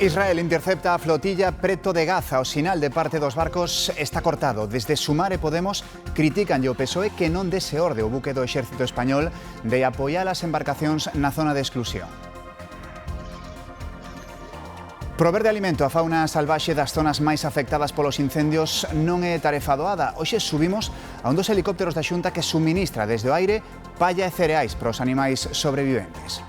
Israel intercepta a flotilla preto de Gaza. O sinal de parte dos barcos está cortado. Desde Sumar e Podemos critican o PSOE que non dese orde o buque do exército español de apoiar as embarcacións na zona de exclusión. Prover de alimento a fauna salvaxe das zonas máis afectadas polos incendios non é tarefa doada. Hoxe subimos a un dos helicópteros da Xunta que suministra desde o aire palla e cereais para os animais sobreviventes.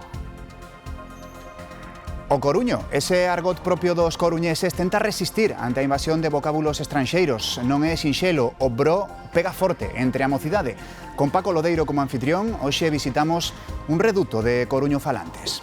O coruño, ese argot propio dos coruñeses, tenta resistir ante a invasión de vocábulos estranxeiros. Non é sinxelo, o bro pega forte entre a mocidade. Con Paco Lodeiro como anfitrión, hoxe visitamos un reduto de coruño falantes.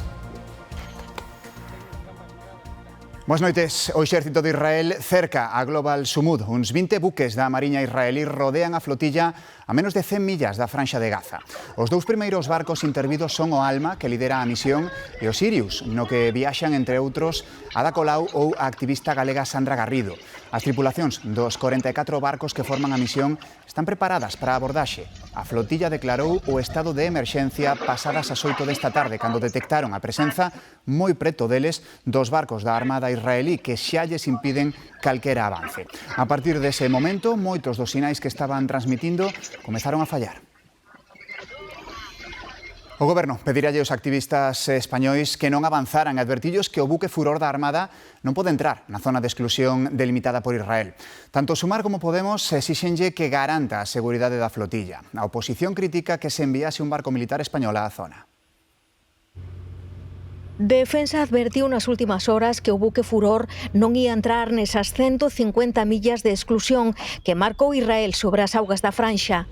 Boas noites. O exército de Israel cerca a Global Sumud. Uns 20 buques da Mariña israelí rodean a flotilla a menos de 100 millas da franxa de Gaza. Os dous primeiros barcos intervidos son o Alma, que lidera a misión, e o Sirius, no que viaxan, entre outros, Ada Colau ou a activista galega Sandra Garrido. As tripulacións dos 44 barcos que forman a misión están preparadas para a abordaxe. A flotilla declarou o estado de emerxencia pasadas as 8 desta tarde, cando detectaron a presenza moi preto deles dos barcos da Armada israelí que xa lles impiden calquera avance. A partir dese momento, moitos dos sinais que estaban transmitindo comezaron a fallar. O Goberno pedirálle aos activistas españois que non avanzaran, advertillos que o buque Furor da Armada non pode entrar na zona de exclusión delimitada por Israel. Tanto Sumar como Podemos exixenlle que garanta a seguridade da flotilla. A oposición critica que se enviase un barco militar español á zona. Defensa advertiu nas últimas horas que o buque Furor non ia entrar nesas 150 millas de exclusión que marcou Israel sobre as augas da franxa.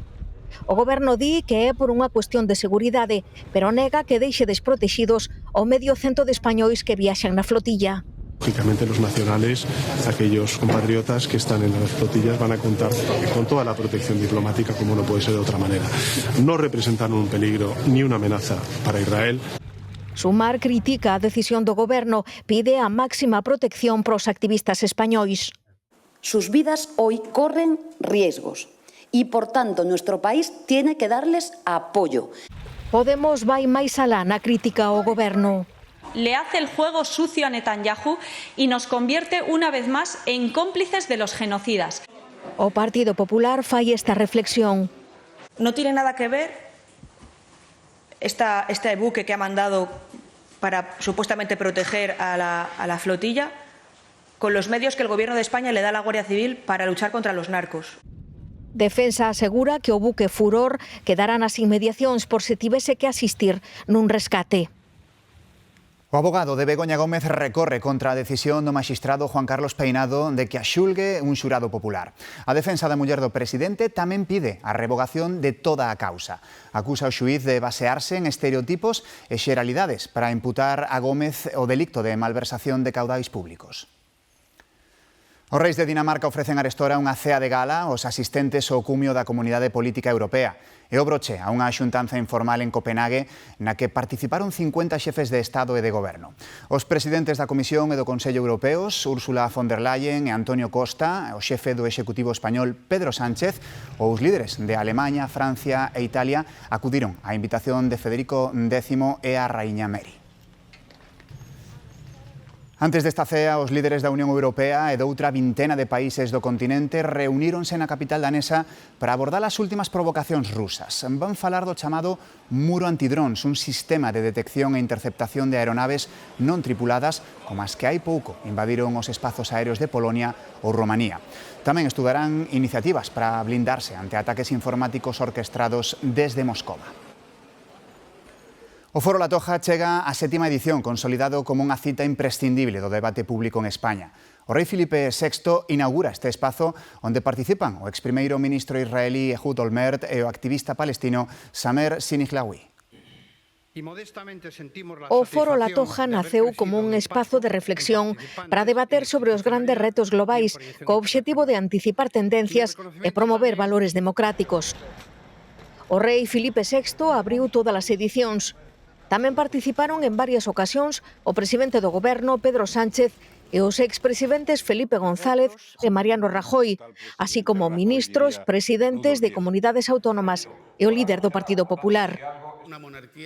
O Goberno di que é por unha cuestión de seguridade, pero nega que deixe desprotexidos o medio cento de españois que viaxan na flotilla. Lógicamente los nacionales, aquellos compatriotas que están en las flotillas van a contar con toda la protección diplomática, como no puede ser de otra manera. No representan un peligro ni una amenaza para Israel. Sumar critica a decisión do Goberno, pide a máxima protección para os activistas españois. Sus vidas hoy corren riesgos y, por tanto, nuestro país tiene que darles apoyo. Podemos vai máis alá na crítica ao Goberno. Le hace el juego sucio a Netanyahu y nos convierte una vez más en cómplices de los genocidas. O Partido Popular fai esta reflexión. No tiene nada que ver este buque que ha mandado para supuestamente proteger a la flotilla con los medios que el Gobierno de España le da a la Guardia Civil para luchar contra los narcos. Defensa asegura que o buque Furor quedará nas inmediacións por se tivese que asistir nun rescate. O abogado de Begoña Gómez recorre contra a decisión do maxistrado Juan Carlos Peinado de que a xulgue un xurado popular. A defensa da muller do presidente tamén pide a revogación de toda a causa. Acusa o xuíz de basearse en estereotipos e xeralidades para imputar a Gómez o delicto de malversación de caudais públicos. Os reis de Dinamarca ofrecen arestora unha cea de gala aos asistentes ao cumio da Comunidade Política Europea e o broche a unha xuntanza informal en Copenhague na que participaron 50 xefes de Estado e de Goberno. Os presidentes da Comisión e do Consello Europeos, Úrsula von der Leyen e Antonio Costa, o xefe do Executivo español Pedro Sánchez, ou os líderes de Alemaña, Francia e Italia acudiron á invitación de Federico X e a Raíña Mary. Antes desta cea, os líderes da Unión Europea e doutra vintena de países do continente reuníronse na capital danesa para abordar as últimas provocacións rusas. Van falar do chamado muro antidróns, un sistema de detección e interceptación de aeronaves non tripuladas como as que hai pouco invadiron os espazos aéreos de Polonia ou Romanía. Tamén estudarán iniciativas para blindarse ante ataques informáticos orquestrados desde Moscova. O Foro La Toja chega á 7ª edición, consolidado como unha cita imprescindible do debate público en España. O rei Filipe VI inaugura este espazo onde participan o exprimeiro ministro israelí Ehud Olmert e o activista palestino Samer Siniglawi. O Foro La Toja naceu como un espazo de reflexión para debater sobre os grandes retos globais co obxectivo de anticipar tendencias e promover valores democráticos. O rei Filipe VI abriu todas as edicións. Tamén participaron en varias ocasións o presidente do Goberno, Pedro Sánchez, e os expresidentes Felipe González e Mariano Rajoy, así como ministros, presidentes de comunidades autónomas e o líder do Partido Popular.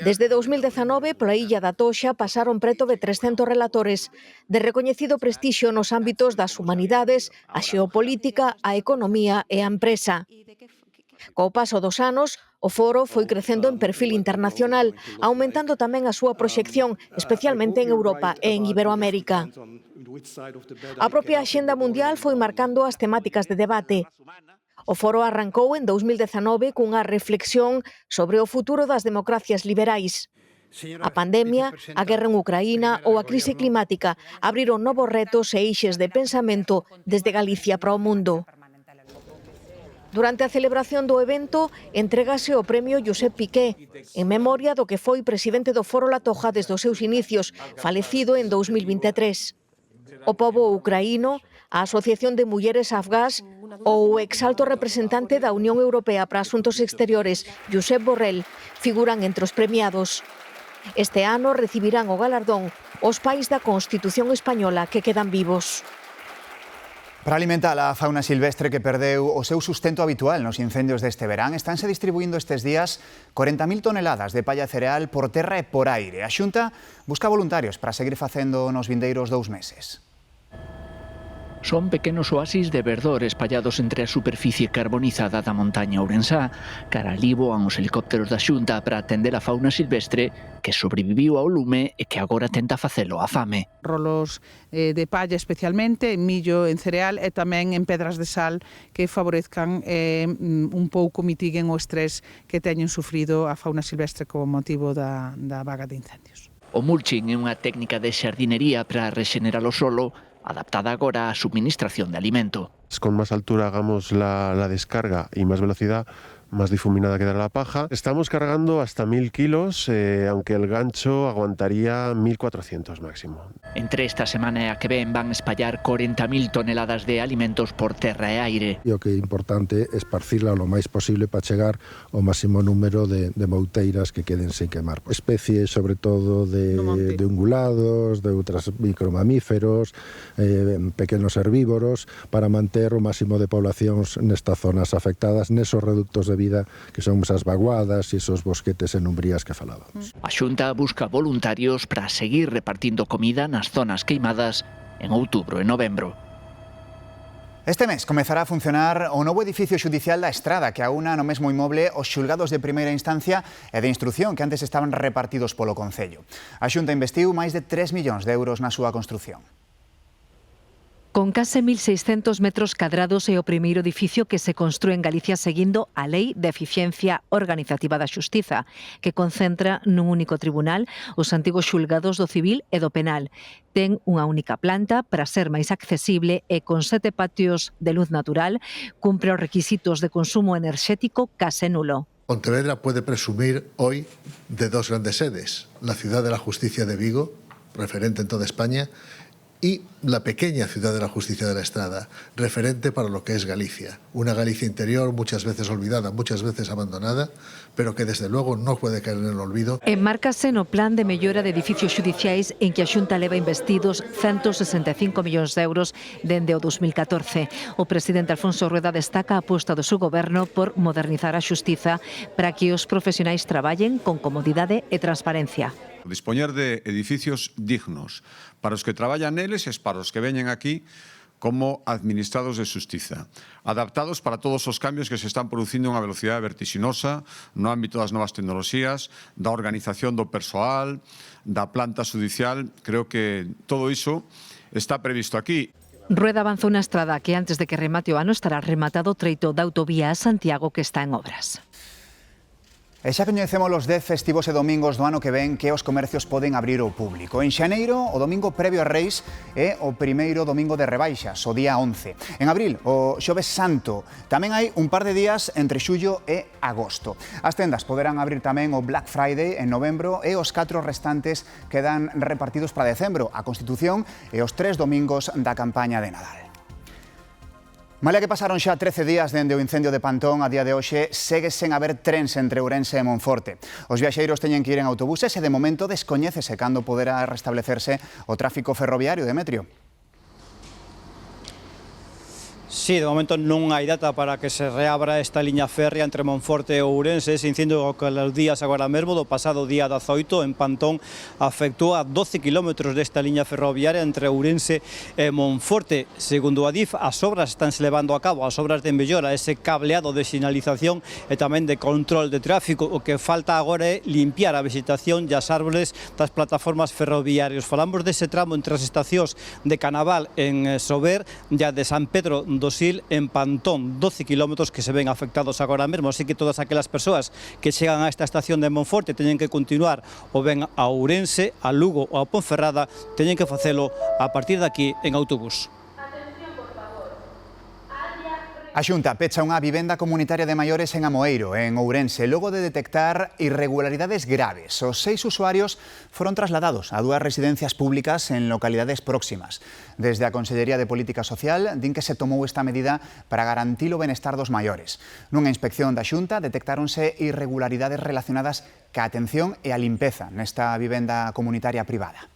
Desde 2019, pola Illa da Toxa pasaron preto de 300 relatores de recoñecido prestixio nos ámbitos das humanidades, a xeopolítica, a economía e a empresa. Co paso dos anos, o foro foi crecendo en perfil internacional, aumentando tamén a súa proxección, especialmente en Europa e en Iberoamérica. A propia axenda mundial foi marcando as temáticas de debate. O foro arrancou en 2019 cunha reflexión sobre o futuro das democracias liberais. A pandemia, a guerra en Ucraína ou a crise climática abriron novos retos e eixes de pensamento desde Galicia para o mundo. Durante a celebración do evento, entrégase o premio Josep Piqué, en memoria do que foi presidente do Foro La Toja desde os seus inicios, falecido en 2023. O pobo ucraíno, a Asociación de Mulleres Afgás ou o exalto representante da Unión Europea para Asuntos Exteriores, Josep Borrell, figuran entre os premiados. Este ano recibirán o galardón os pais da Constitución española que quedan vivos. Para alimentar a fauna silvestre que perdeu o seu sustento habitual nos incendios deste verán, estánse distribuindo estes días 40.000 toneladas de palla cereal por terra e por aire. A Xunta busca voluntarios para seguir facendo nos vindeiros 2 meses. Son pequenos oasis de verdor espallados entre a superficie carbonizada da montaña ourensá. Cara alí voan os helicópteros da Xunta para atender a fauna silvestre que sobreviviu ao lume e que agora tenta facelo á fame. Rolos de palla especialmente, en millo, en cereal e tamén en pedras de sal que favorezcan un pouco mitiguen o estrés que teñen sufrido a fauna silvestre como motivo da vaga de incendios. O mulching é unha técnica de xardinería para rexenerar o solo, adaptada agora á suministración de alimento. Con más altura hagamos la descarga y más velocidad, más difuminada quedará la paja. Estamos cargando hasta 1.000 kilos, aunque el gancho aguantaría 1.400 máximo. Entre esta semana e a que ven van espallar 40.000 toneladas de alimentos por terra e aire. E o que é importante é esparcirla lo máis posible para chegar ao máximo número de mouteiras que queden sen quemar. Especies, sobre todo, de ungulados, de outros micromamíferos, pequenos herbívoros, para manter o máximo de poblacións nestas zonas afectadas, nesos reductos de vida que son esas vaguadas e esos bosquetes en umbrías que falábamos. A Xunta busca voluntarios para seguir repartindo comida nas zonas queimadas en outubro e novembro. Este mes comezará a funcionar o novo edificio xudicial da Estrada, que aúna no mesmo inmoble os xulgados de primeira instancia e de instrución que antes estaban repartidos polo Concello. A Xunta investiu máis de 3 millóns de euros na súa construción. Con case 1.600 metros cadrados é o primeiro edificio que se construe en Galicia seguindo a Lei de Eficiencia Organizativa da Xustiza, que concentra nun único tribunal os antigos xulgados do civil e do penal. Ten unha única planta para ser máis accesible e con 7 patios de luz natural, cumpre os requisitos de consumo enerxético case nulo. Pontevedra puede presumir hoy de 2 grandes sedes, la Ciudad de la Justicia de Vigo, referente en toda España, y la pequeña Ciudad de la Justicia de la Estrada, referente para lo que es Galicia. Una Galicia interior muchas veces olvidada, muchas veces abandonada, pero que desde luego no puede caer en el olvido. Enmárcase no plan de mellora de edificios xudiciais en que a Xunta leva investidos 165 millóns de euros dende o 2014. O presidente Alfonso Rueda destaca a aposta do seu goberno por modernizar a xustiza para que os profesionais traballen con comodidade e transparencia. Dispoñer de edificios dignos para os que traballan neles e para os que veñen aquí como administrados de xustiza, adaptados para todos os cambios que se están producindo a unha velocidade vertixinosa no ámbito das novas tecnoloxías, da organización do persoal, da planta judicial. Creo que todo iso está previsto aquí. Rueda avanzou na Estrada que antes de que remate o ano estará rematado o treito da autovía a Santiago que está en obras. E xa coñecemos os 10 festivos e domingos do ano que ven que os comercios poden abrir ao público. En xaneiro, o domingo previo a Reis é o primeiro domingo de rebaixas, o día 11. En abril, o Xoves Santo. Tamén hai un par de días entre xullo e agosto. As tendas poderán abrir tamén o Black Friday en novembro e os 4 restantes quedan repartidos para decembro, a Constitución e os 3 domingos da campaña de Nadal. Malia que pasaron xa 13 días dende o incendio de Pantón, a día de hoxe segue sen haber trens entre Ourense e Monforte. Os viaxeiros teñen que ir en autobuses e de momento descoñécese cando poderá restablecerse o tráfico ferroviario, Demetrio. Sí, Sí, de momento non hai data para que se reabra esta liña férrea entre Monforte e Ourense, sintiendo que os días agora mesmo do pasado día 18 en Pantón afectou a 12 kilómetros desta liña ferroviaria entre Ourense e Monforte. Segundo a DIF, as obras estánse levando a cabo, as obras de mellora, ese cableado de sinalización e tamén de control de tráfico. O que falta agora é limpiar a vegetación e as árboles das plataformas ferroviarias. Falamos dese tramo entre as estacións de Canaval en Sober e a de San Pedro do Sil en Pantón, 12 kilómetros que se ven afectados agora mesmo, así que todas aquelas persoas que chegan a esta estación de Monforte teñen que continuar ou ben a Ourense, a Lugo ou a Ponferrada, teñen que facelo a partir de aquí en autobús. A Xunta pecha unha vivenda comunitaria de maiores en Amoeiro, en Ourense, logo de detectar irregularidades graves. Os 6 usuarios foron trasladados a 2 residencias públicas en localidades próximas. Desde a Consellería de Política Social din que se tomou esta medida para garantir o benestar dos maiores. Nunha inspección da Xunta detectáronse irregularidades relacionadas ca atención e a limpeza nesta vivenda comunitaria privada.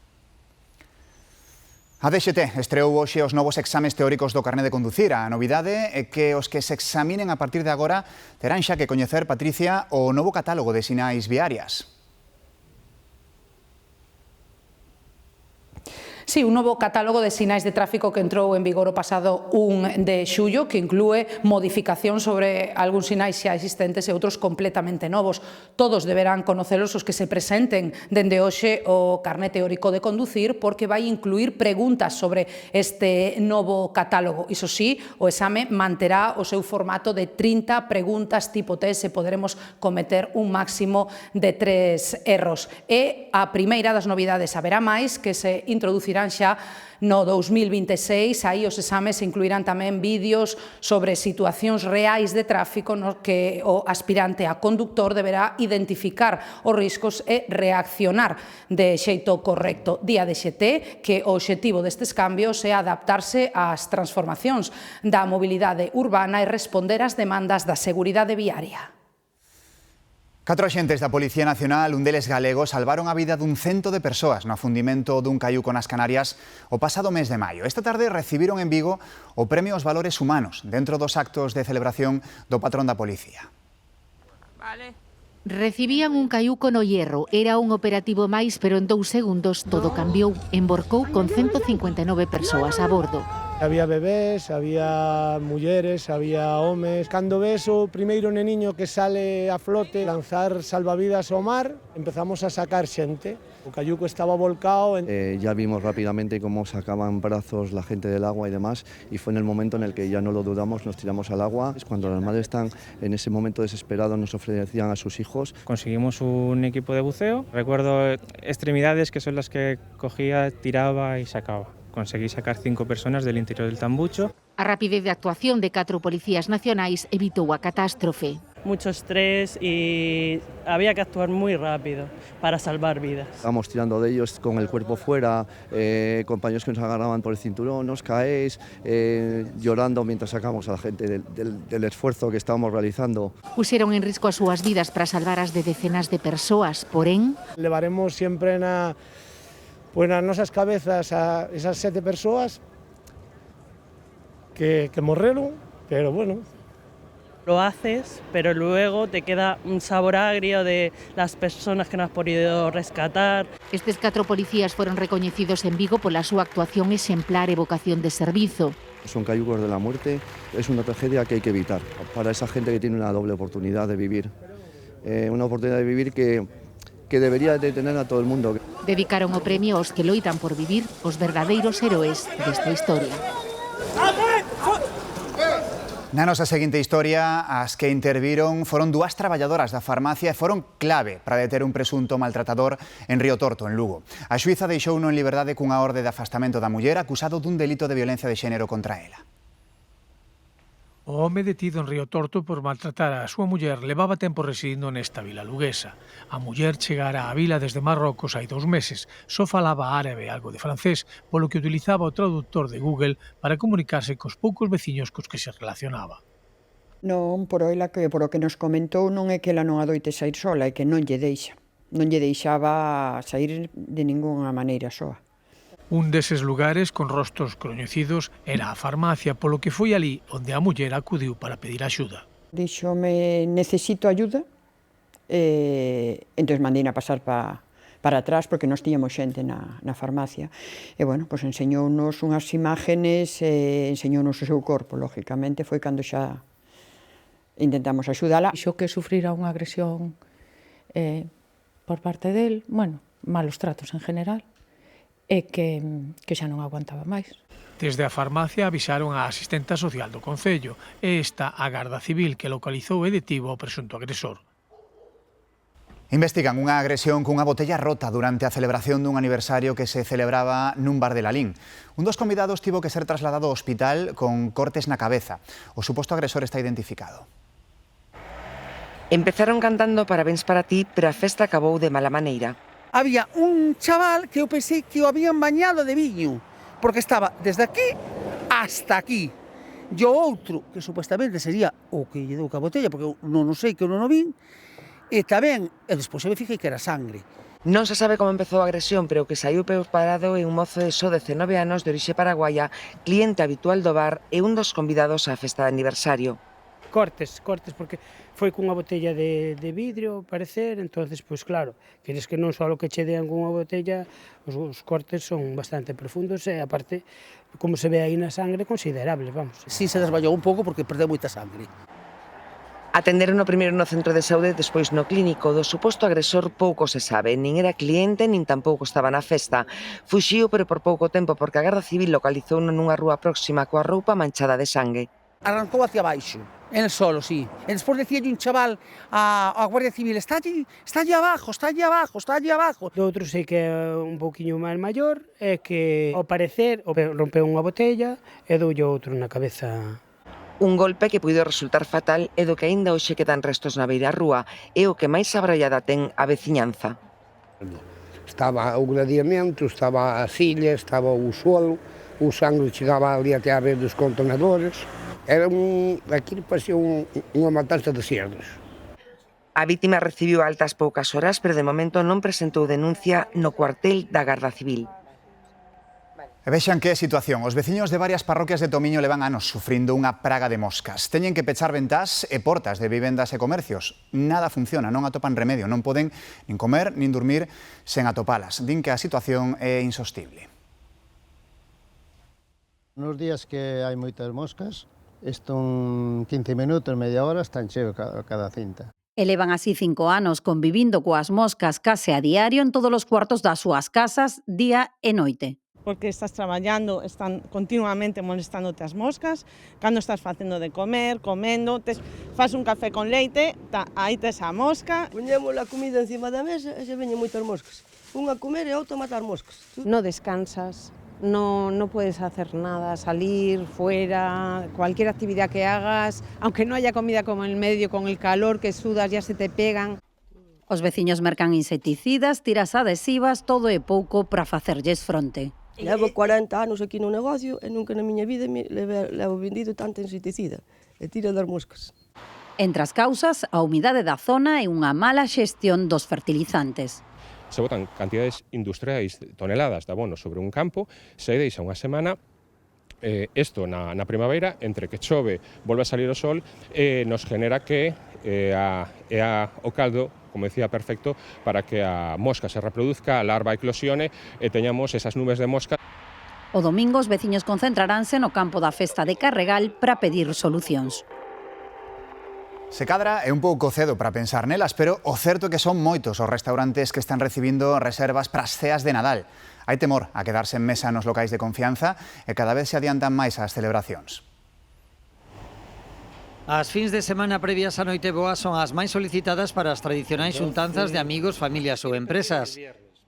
A DXT estreou hoxe os novos exames teóricos do carné de conducir. A novidade é que os que se examinen a partir de agora terán xa que coñecer, Patricia, o novo catálogo de sinais viarias. Sí, un novo catálogo de sinais de tráfico que entrou en vigor o pasado 1 de xullo, que inclúe modificación sobre algúns sinais xa existentes e outros completamente novos. Todos deberán conocelos os que se presenten dende hoxe o carné teórico de conducir, porque vai incluir preguntas sobre este novo catálogo. Iso sí, o exame manterá o seu formato de 30 preguntas tipo test e poderemos cometer un máximo de 3 erros. E a primeira das novidades, haberá máis, que se introducirán xa no 2026, aí os exames incluirán tamén vídeos sobre situacións reais de tráfico no que o aspirante a conductor deberá identificar os riscos e reaccionar de xeito correcto. Di a DXT que o obxectivo destes cambios é adaptarse ás transformacións da mobilidade urbana e responder ás demandas da seguridade viaria. 4 axentes da Policía Nacional, un deles galego, salvaron a vida dun cento de persoas no afundimento dun caiuco nas Canarias o pasado mes de maio. Esta tarde recibiron en Vigo o Premio aos Valores Humanos dentro dos actos de celebración do patrón da Policía. Recibían un caiuco no Hierro. Era un operativo máis, pero en 2 segundos todo cambiou. Emborcou con 159 persoas a bordo. Había bebés, había mulleres, había homes. Cando ves o primeiro neniño que sale a flote, lanzar salvavidas ao mar, empezamos a sacar xente. O caiuco estaba volcado. Ya vimos rápidamente cómo sacaban brazos la gente del agua y demás, y fue en el momento en el que ya no lo dudamos, nos tiramos al agua. Es cuando las madres están en ese momento desesperados, nos ofrecían a sus hijos. Conseguimos un equipo de buceo. Recuerdo extremidades que son las que cogía, tiraba y sacaba. Conseguí sacar 5 personas del interior del tambucho. A rapidez de actuación de 4 policías nacionais evitou a catástrofe. Mucho estrés y había que actuar muy rápido para salvar vidas. Estábamos tirando de ellos con el cuerpo fuera, compañeros que nos agarraban por el cinturón, nos caéis, llorando mientras sacamos a la gente del esfuerzo que estábamos realizando. Puseron en risco as súas vidas para salvar as de decenas de persoas, porén... Levaremos sempre nas nosas cabezas a esas 7 persoas que morreron, pero bueno. Lo haces, pero luego te queda un sabor agrio de las personas que no has podido rescatar. Estes 4 policías foron recoñecidos en Vigo pola súa actuación exemplar e vocación de servizo. Son cayucos de la muerte, es una tragedia que hay que evitar para esa gente que tiene una doble oportunidad de vivir. Una oportunidad de vivir que debería de tener a todo el mundo. Dedicaron o premio aos que loitan por vivir, os verdadeiros héroes desta historia. Na nosa seguinte historia, as que interviron foron 2 traballadoras da farmacia e foron clave para deter un presunto maltratador en Río Torto, en Lugo. A xuíza deixouno en liberdade cunha orde de afastamento da muller acusado dun delito de violencia de xénero contra ela. O home detido en Río Torto por maltratar a súa muller levaba tempo residindo nesta vila luguesa. A muller chegara á vila desde Marrocos hai 2 meses. Só falaba árabe e algo de francés, polo que utilizaba o traductor de Google para comunicarse cos poucos veciños cos que se relacionaba. Non, por o que nos comentou non é que ela non adoite sair sola, é que non lle deixa. Non lle deixaba sair de ningunha maneira soa. Un deses lugares con rostros coñecidos era a farmacia, polo que foi ali onde a muller acudiu para pedir axuda. Díxome, necesito ayuda, entón mandei a pasar para atrás porque nós tiñamos xente na farmacia. E, bueno, pois enseñounos unhas imágenes, enseñounos o seu corpo, lógicamente, foi cando xa intentamos axudala. Dixo que sufrira unha agresión por parte del, bueno, malos tratos en general, e que xa non aguantaba máis. Desde a farmacia avisaron a asistenta social do Concello e esta a Garda Civil que localizou e detivo ao presunto agresor. Investigan unha agresión cunha botella rota durante a celebración dun aniversario que se celebraba nun bar de Lalín. Un dos convidados tivo que ser trasladado ao hospital con cortes na cabeza. O suposto agresor está identificado. Empezaron cantando parabéns para ti, pero a festa acabou de mala maneira. Había un chaval que eu pensei que o habían bañado de viño, porque estaba desde aquí hasta aquí. E o outro, que supuestamente sería o que lle deu ca botella, porque eu non sei que eu non o vin, e tamén, e despois eu me fijei que era sangre. Non se sabe como empezou a agresión, pero o que saiu peor parado é un mozo de só 19 anos de orixe paraguaya, cliente habitual do bar e un dos convidados á festa de aniversario. Cortes, porque foi cunha botella de vidrio, parecer, entonces, pois claro, queres que non só o que che dean cunha botella, os cortes son bastante profundos e, aparte, como se ve aí na sangre, considerable, vamos. Si se desmayou un pouco porque perdeu moita sangre. Atenderon primeiro no centro de saúde, despois no clínico. Do suposto agresor pouco se sabe, nin era cliente, nin tampouco estaba na festa. Fuxiu, pero por pouco tempo, porque a Garda Civil localizouno nunha rúa próxima coa roupa manchada de sangue. Arrancou hacia baixo, en el solo, sí. E despois decíalle un chaval á Guardia Civil, está allí abajo. Do outro sei que é un pouquiño máis maior, é que, ao parecer, rompeu unha botella e doulle outro na cabeza. Un golpe que puido resultar fatal e do que aínda hoxe quedan restos na beira rúa, é o que máis abraiada ten a veciñanza. Estaba o gladiamento, estaba a silla, estaba o suelo, o sangue chegaba ali até a rede dos contenedores. Era aquilo parecía unha matanza de cerdos. A vítima recibiu altas poucas horas, pero de momento non presentou denuncia no cuartel da Garda Civil. E vexan que situación. Os veciños de varias parroquias de Tomiño levan anos sufrindo unha praga de moscas. Teñen que pechar ventás e portas de vivendas e comercios. Nada funciona, non atopan remedio. Non poden nin comer nin dormir sen atopalas. Din que a situación é insostible. Nos días que hai moitas moscas, isto en 15 minutos, media hora, están cheo cada cinta. E levan así 5 anos convivindo coas moscas case a diario en todos os cuartos das súas casas, día e noite. Porque estás traballando, están continuamente molestándote as moscas, cando estás facendo de comer, comendo, faz un café con leite, aí tes a mosca. Poñemos a comida encima da mesa e se veñen moitas moscas. Unha a comer e outra a matar moscas. No descansas, no puedes hacer nada, salir, fuera, cualquier actividad que hagas, aunque no haya comida como en medio, con el calor que sudas, ya se te pegan. Os veciños mercan insecticidas, tiras adhesivas, todo é pouco para facerlles fronte. Levo 40 anos aquí no negocio e nunca na miña vida levo vendido tanta insecticida e tira das moscas. Entre as causas, a humidade da zona e unha mala xestión dos fertilizantes. Se botan cantidades industriais, toneladas de abono sobre un campo, se deixa unha semana, isto na primavera, entre que chove, volve a salir o sol, nos genera que o caldo, como decía, perfecto para que a mosca se reproduzca, a larva eclosione e teñamos esas nubes de mosca. O domingo os veciños concentraránse no campo da festa de Carregal para pedir solucións. Se cadra é un pouco cedo para pensar nelas, pero o certo é que son moitos os restaurantes que están recibindo reservas para as ceas de Nadal. Hai temor a quedarse en mesa nos locais de confianza e cada vez se adiantan máis as celebracións. As fins de semana previas á Noiteboa son as máis solicitadas para as tradicionais xuntanzas de amigos, familias ou empresas.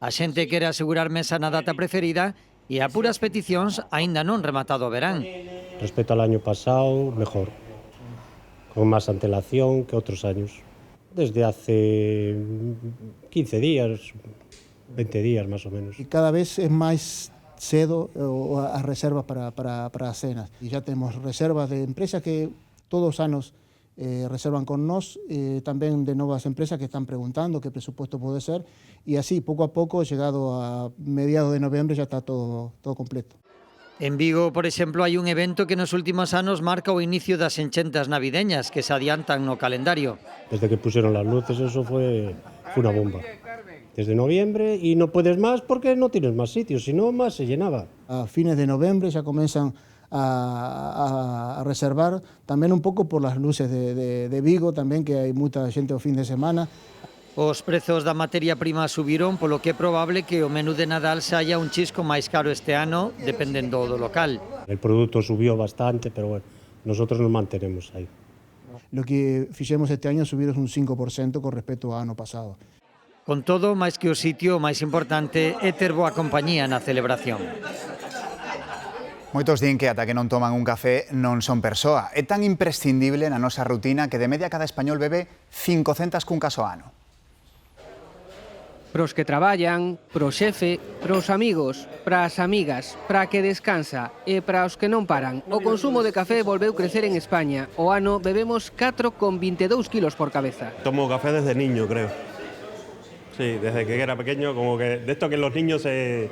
A xente quere asegurar mesa na data preferida e a puras peticións aínda non rematado o verán. Respecto ao año pasado, mejor, con máis antelación que outros años. Desde hace 15 días, 20 días máis ou menos. E cada vez é máis cedo as reservas para as cenas. E já temos reservas de empresas que todos os anos reservan con nós, tamén de novas empresas que están preguntando que presupuesto pode ser, e así, pouco a pouco, chegado a mediados de novembro, já está todo completo. En Vigo, por exemplo, hai un evento que nos últimos anos marca o inicio das enchentas navideñas que se adiantan no calendario. Desde que pusieron las luces, eso fue una bomba. Desde noviembre, y no puedes más porque no tienes más sitios, si no, más se llenaba. A fines de noviembre ya comienzan a reservar, también un pouco por las luces de Vigo, tamén que hai moita xente o fin de semana. Os prezos da materia prima subiron, polo que é probable que o menú de Nadal saia un chisco máis caro este ano, dependendo do local. El producto subió bastante, pero bueno, nosotros nos mantenemos ahí. Lo que fixemos este año subiron un 5% con respecto ao ano pasado. Con todo, máis que o sitio, o máis importante é ter boa compañía na celebración. Moitos din que ata que non toman un café non son persoa. É tan imprescindible na nosa rutina que de media cada español bebe 500 cuncas ao ano. Pros que traballan, pro xefe, pros amigos, pras amigas, pra que descansa e para os que non paran. O consumo de café volveu crecer en España. O ano bebemos 4,22 kilos por cabeza. Tomo café desde niño, creo. Sí, desde que era pequeño, como que de esto que los niños se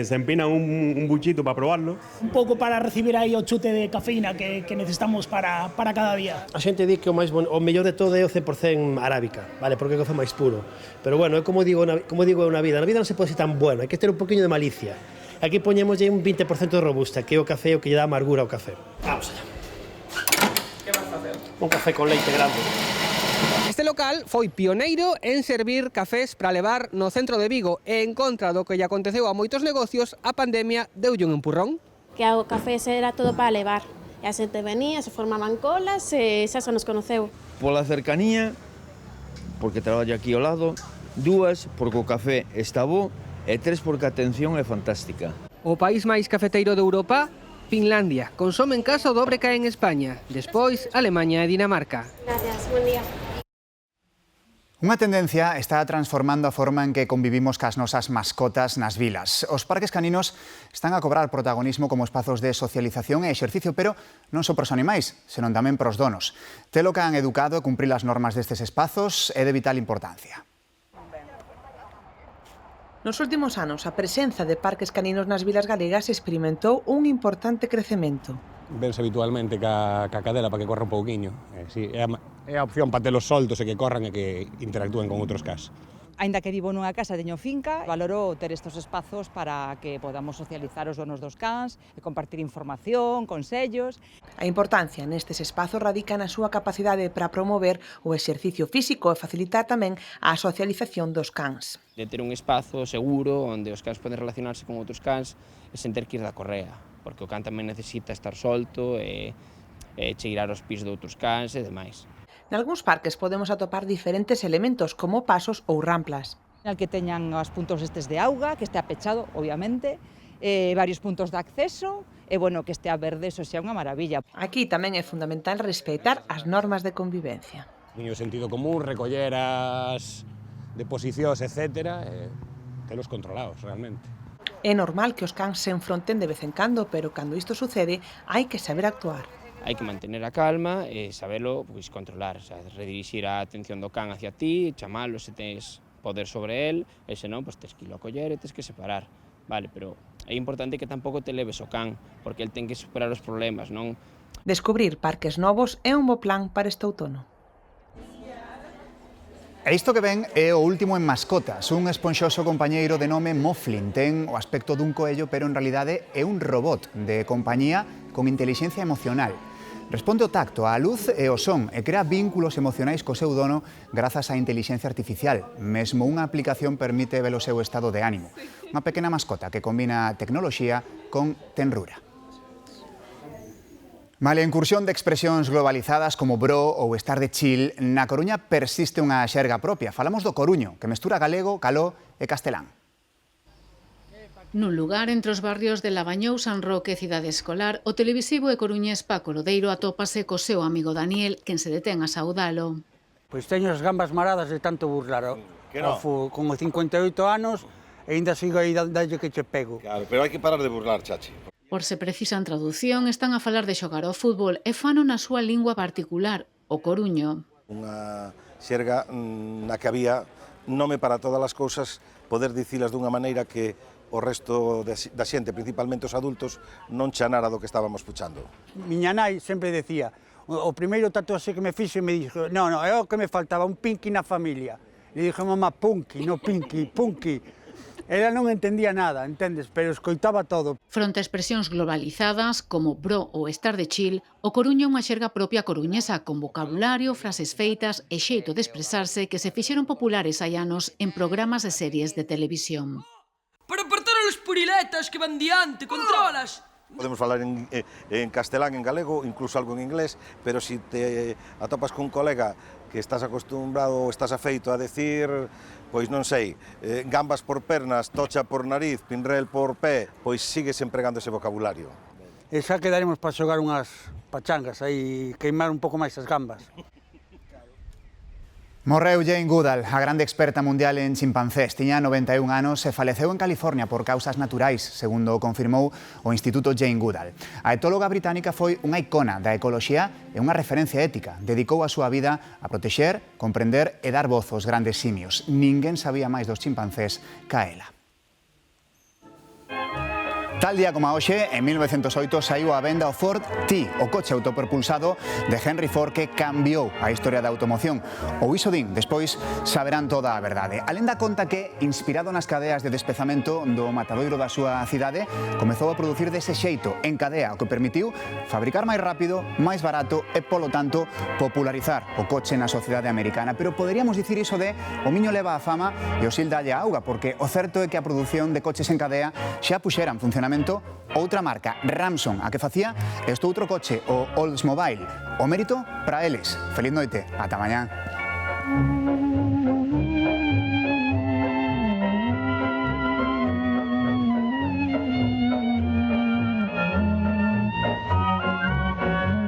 empinan un buchito para probarlo. Un pouco para recibir aí o chute de cafeína que necesitamos para cada día. A xente di que o mellor de todo é o 100% arábica, vale, porque é o café máis puro. Pero bueno, é como digo na vida non se pode ser tan bueno, hai que ter un poquinho de malicia. Aquí poñemos un 20% de robusta, que é o café o que lle dá amargura ao café. Vamos allá. Que vas facer? Un café con leite grande. Este local foi pioneiro en servir cafés para levar no centro de Vigo e en contra do que lle aconteceu a moitos negocios, a pandemia deulle un empurrón. Que o café era todo para levar. E a xente venía, se formaban colas e xa se nos conoceu. Pola cercanía, porque traballo aquí ao lado, 2, porque o café está bo, e 3, porque a atención é fantástica. O país máis cafeteiro de Europa, Finlandia, consome en casa o dobre que en España. Despois, Alemanha e Dinamarca. Gracias, buen día. Unha tendencia está transformando a forma en que convivimos cas nosas mascotas nas vilas. Os parques caninos están a cobrar protagonismo como espazos de socialización e exercicio, pero non só pros animais, senón tamén pros donos. Telo que han educado e cumprir as normas destes espazos é de vital importancia. Nos últimos anos, a presenza de parques caninos nas vilas galegas experimentou un importante crecemento. Vense habitualmente ca cadela para que corra un pouquiño. É a opción para telos soltos e que corran e que interactúen con outros cas. Aínda que vivo nunha casa teño finca, valoro ter estes espazos para que podamos socializar os donos dos cans e compartir información, consellos. A importancia nestes espazos radica na súa capacidade para promover o exercicio físico e facilitar tamén a socialización dos cans. De ter un espazo seguro onde os cans poden relacionarse con outros cans e sen ter que ir da correa, porque o can tamén necesita estar solto e cheirar os pis de outros cans e demais. Nalgúns parques podemos atopar diferentes elementos como pasos ou ramplas. En que teñan os puntos estes de auga, que estea pechado, obviamente, varios puntos de acceso e, bueno, que estea verde, eso xa unha maravilla. Aquí tamén é fundamental respeitar as normas de convivencia. Niño sentido común, recoller as deposicións, etc., telos controlados, realmente. É normal que os cans se enfronten de vez en cando, pero cando isto sucede, hai que saber actuar. Hai que mantener a calma e sabelo controlar, o sea, redirixir a atención do can hacia ti, chamalo se tens poder sobre el, e senón, tens que ir a coller e tens que separar, vale, pero é importante que tampouco te leves o can, porque el ten que superar os problemas, non? Descubrir parques novos é un bo plan para este outono. E isto que ven é o último en mascotas, un esponxoso compañeiro de nome Moflin. Ten o aspecto dun coello, pero en realidade é un robot de compañía con inteligencia emocional. Responde ao tacto, á luz e ao son e crea vínculos emocionais co seu dono grazas á inteligencia artificial. Mesmo unha aplicación permite ver o seu estado de ánimo. Unha pequena mascota que combina tecnoloxía con tenrura. Malia incursión de expresións globalizadas como bro ou estar de chill, na Coruña persiste unha xerga propia. Falamos do coruño, que mestura galego, caló e castelán. Nun lugar entre os barrios de Labañou, San Roque e Cidade Escolar, o televisivo e coruñés Paco Lodeiro atópase co seu amigo Daniel, quen se detén a saudalo. Pois teño as gambas maradas de tanto burlar ao con os 58 anos e ainda sigo aí dalle que che pego. Claro, pero hai que parar de burlar, chachi. Por se precisan traducción, están a falar de xogar ao fútbol e fano na súa lingua particular, o coruño. Unha xerga na que había nome para todas as cousas, poder dicilas dunha maneira que o resto da xente, principalmente os adultos, non chanara do que estábamos puxando. Miña nai sempre decía, o primeiro tatuaxe que me fixo e me dixo, no, é o que me faltaba, un pinky na familia. Le dije, mamá, punky, no pinky, punky. Ela non entendía nada, entendes, pero escoitaba todo. Fronte a expresións globalizadas, como bro ou estar de chill, o coruño é unha xerga propia coruñesa, con vocabulario, frases feitas e xeito de expresarse que se fixeron populares hai anos en programas e series de televisión. Para apartar a las puriletas que van diante, controlas. Podemos falar en castelán, en galego, incluso algo en inglés, pero si te atopas con un colega que estás acostumbrado, estás afeito a decir, pois non sei, gambas por pernas, tocha por nariz, pinrel por pé, pois sigues empregando ese vocabulario. E xa quedaremos para xogar unhas pachangas aí, queimar un pouco máis as gambas. Morreu Jane Goodall, a grande experta mundial en chimpancés. Tiña 91 anos e faleceu en California por causas naturais, segundo confirmou o Instituto Jane Goodall. A etóloga británica foi unha icona da ecoloxía e unha referencia ética. Dedicou a súa vida a protexer, comprender e dar voz aos grandes simios. Ninguén sabía máis dos chimpancés ca ela. Tal día como hoxe, en 1908, saiu á venda o Ford T, o coche autopropulsado de Henry Ford que cambiou a historia da automoción. Ou iso din, despois saberán toda a verdade. A lenda conta que, inspirado nas cadeas de despezamento do matadoiro da súa cidade, comezou a producir dese xeito, en cadea, o que permitiu fabricar máis rápido, máis barato e, polo tanto, popularizar o coche na sociedade americana. Pero poderíamos dicir iso de o miño leva a fama e o sil dalle a auga, porque o certo é que a produción de coches en cadea xa puxera en funcionamento outra marca, Ramson, a que facía este outro coche, o Oldsmobile. O mérito para eles. Feliz noite, ata mañá.